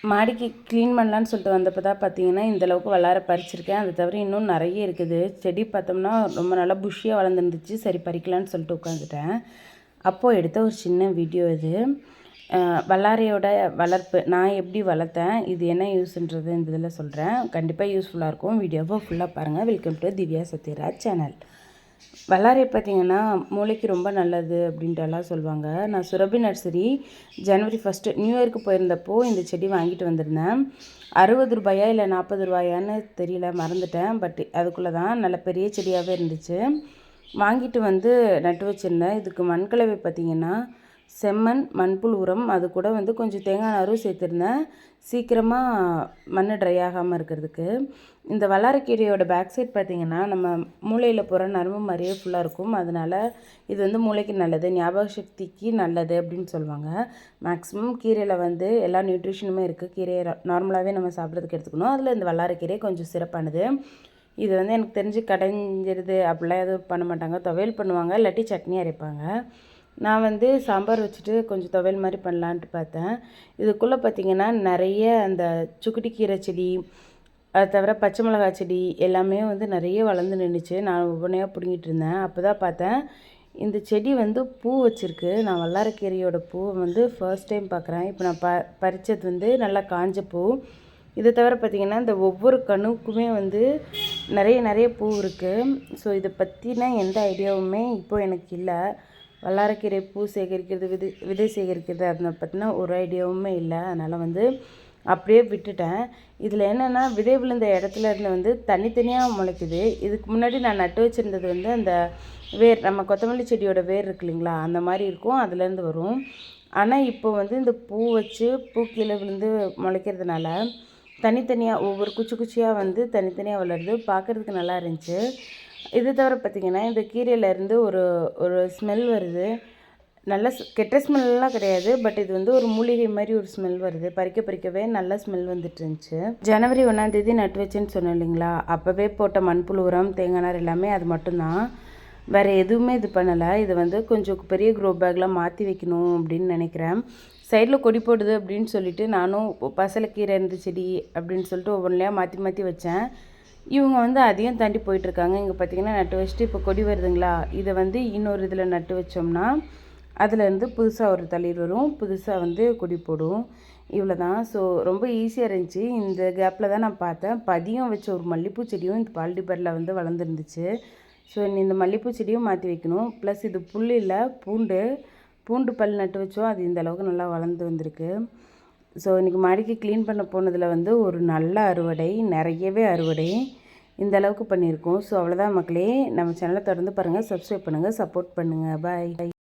மாடிக்கு க்ளீன் பண்ணலான்னு சொல்லிட்டு வந்தப்போ தான் பார்த்தீங்கன்னா, இந்தளவுக்கு வல்லார பறிச்சிருக்கேன். அது தவிர இன்னும் நிறைய இருக்குது. செடி பார்த்தோம்னா ரொம்ப நல்லா புஷ்ஷியாக வளர்ந்துருந்துச்சு. சரி பறிக்கலான்னு சொல்லிட்டு உட்காந்துட்டேன். அப்போது எடுத்த ஒரு சின்ன வீடியோ இது. வல்லாரையோட வளர்ப்பு நான் எப்படி வளர்த்தேன், இது என்ன யூஸ்ன்றது இந்த இதில் சொல்கிறேன். கண்டிப்பாக யூஸ்ஃபுல்லாக இருக்கும். வீடியோவை ஃபுல்லாக பாருங்கள். Welcome to Divya Sathyaraj channel. வல்லாரை பார்த்திங்கன்னா மூளைக்கு ரொம்ப நல்லது அப்படின்ட்டு எல்லாம் சொல்லுவாங்க. நான் சுரபி நர்சரி ஜனவரி 1 நியூ இயருக்கு போயிருந்தப்போ இந்த செடி வாங்கிட்டு வந்திருந்தேன். 60 ரூபாயா இல்லை 40 ரூபாயான்னு தெரியல, மறந்துட்டேன். பட் அதுக்குள்ளே தான் நல்ல பெரிய செடியாகவே இருந்துச்சு. வாங்கிட்டு வந்து நட்டு வச்சுருந்தேன். இதுக்கு மண்கலவை பார்த்திங்கன்னா செம்மண், மண்புழு உரம், அது கூட வந்து கொஞ்சம் தேங்காய் நாரும் சேர்த்துருந்தேன், சீக்கிரமாக மண் ட்ரை ஆகாமல் இருக்கிறதுக்கு. இந்த வல்லாரைக்கீரையோட பேக் சைட் பார்த்திங்கன்னா நம்ம மூளையில் போகிற நரம்பு மாதிரியே ஃபுல்லாக இருக்கும். அதனால் இது வந்து மூளைக்கு நல்லது, ஞாபக சக்திக்கு நல்லது அப்படின்னு சொல்லுவாங்க. மேக்ஸிமம் கீரையில் வந்து எல்லா நியூட்ரிஷனுமே இருக்குது. கீரையை நார்மலாகவே நம்ம சாப்பிட்றதுக்கு எடுத்துக்கணும். அதில் இந்த வல்லாரைக்கீரை கொஞ்சம் சிறப்பானது. இது வந்து எனக்கு தெரிஞ்சு கடைஞ்சிருது அப்படிலாம் எதுவும் பண்ண மாட்டாங்க. துவையல் பண்ணுவாங்க, இல்லாட்டி சட்னி அரைப்பாங்க. நான் வந்து சாம்பார் வச்சுட்டு கொஞ்சம் துவையல் மாதிரி பண்ணலான்ட்டு பார்த்தேன். இதுக்குள்ளே பார்த்திங்கன்னா நிறைய அந்த சுக்குட்டி கீரை செடி, அது தவிர பச்சை மிளகாய் செடி எல்லாமே வந்து நிறைய வளர்ந்து நின்றுச்சு. நான் ஒவ்வொன்றையாக பிடுங்கிட்டு இருந்தேன். அப்போ தான் பார்த்தேன் இந்த செடி வந்து பூ வச்சுருக்கு. நான் வல்லாரைக்கீரையோட பூவை வந்து ஃபர்ஸ்ட் டைம் பார்க்குறேன். இப்போ நான் பறித்தது வந்து நல்லா காஞ்ச பூ. இதை தவிர பார்த்திங்கன்னா இந்த ஒவ்வொரு கணுக்குமே வந்து நிறைய பூ இருக்குது. ஸோ இதை பற்றின எந்த ஐடியாவுமே இப்போது எனக்கு இல்லை. வல்லாரைக்கீரை பூ சேகரிக்கிறது, விதை சேகரிக்கிறது அதை பற்றின ஒரு ஐடியாவுமே இல்லை. அதனால் வந்து அப்படியே விட்டுட்டேன். இதில் என்னென்னா விதை விழுந்த இடத்துல இருந்து வந்து தனித்தனியாக முளைக்குது. இதுக்கு முன்னாடி நான் நட்டு வச்சுருந்தது வந்து அந்த வேர், நம்ம கொத்தமல்லி செடியோட வேர் இருக்கு இல்லைங்களா, அந்த மாதிரி இருக்கும், அதுலேருந்து வரும். ஆனால் இப்போ வந்து இந்த பூ வச்சு பூ கீழே விழுந்து முளைக்கிறதுனால தனித்தனியாக ஒவ்வொரு குச்சியாக வந்து தனித்தனியாக வளருது. பார்க்குறதுக்கு நல்லா இருந்துச்சு. இது தவிர பார்த்திங்கன்னா இந்த கீரையிலேருந்து ஒரு ஸ்மெல் வருது. நல்ல கெட்ட ஸ்மெல்லாம் கிடையாது, பட் இது வந்து ஒரு மூலிகை மாதிரி ஒரு ஸ்மெல் வருது. பறிக்கவே நல்ல ஸ்மெல் வந்துட்டு இருந்துச்சு. ஜனவரி 1 நட்டு வச்சேன்னு சொன்னேன் இல்லைங்களா, அப்போவே போட்ட மண்புழு உரம், தேங்காய் நார் எல்லாமே அது மட்டும்தான். வேறு எதுவுமே இது பண்ணலை. இது வந்து கொஞ்சம் பெரிய க்ரோ பேக்லாம் மாற்றி வைக்கணும் அப்படின்னு நினைக்கிறேன். சைடில் கொடி போடுது அப்படின்னு சொல்லிட்டு நானும் பசலைக்கீரை இருந்த செடி அப்படின்னு சொல்லிட்டு ஒவ்வொன்றையாக மாற்றி வச்சேன். இவங்க வந்து அதையும் தாண்டி போயிட்டுருக்காங்க. இங்கே பார்த்திங்கன்னா நட்டு வச்சுட்டு இப்போ கொடி வருதுங்களா, இதை வந்து இன்னொரு இதில் நட்டு வச்சோம்னா அதுலேருந்து புதுசாக ஒரு தளிர் வரும், புதுசாக வந்து கொடி போடும். இவ்வளோ தான். ஸோ ரொம்ப ஈஸியாக இருந்துச்சு. இந்த கேப்பில் தான் நான் பார்த்தேன் பதியம் வச்ச ஒரு மல்லிகைப்பூ செடியும் இந்த பால்டிபரில் வந்து வளர்ந்துருந்துச்சு. ஸோ இந்த மல்லிகைப்பூ செடியும் மாற்றி வைக்கணும். ப்ளஸ் இது புல் இல்லை, பூண்டு பல் நட்டு வச்சோம், அது இந்த அளவுக்கு நல்லா வளர்ந்து வந்திருக்கு. ஸோ இன்றைக்கி மாடிக்கு க்ளீன் பண்ண போனதில் வந்து ஒரு நல்ல அறுவடை, நிறையவே அறுவடை இந்த அளவுக்கு பண்ணியிருக்கோம். ஸோ அவ்வளோதான் மக்களே. நம்ம சேனலை தொடர்ந்து பாருங்கள், சப்ஸ்கிரைப் பண்ணுங்கள், சப்போர்ட் பண்ணுங்கள். பாய்.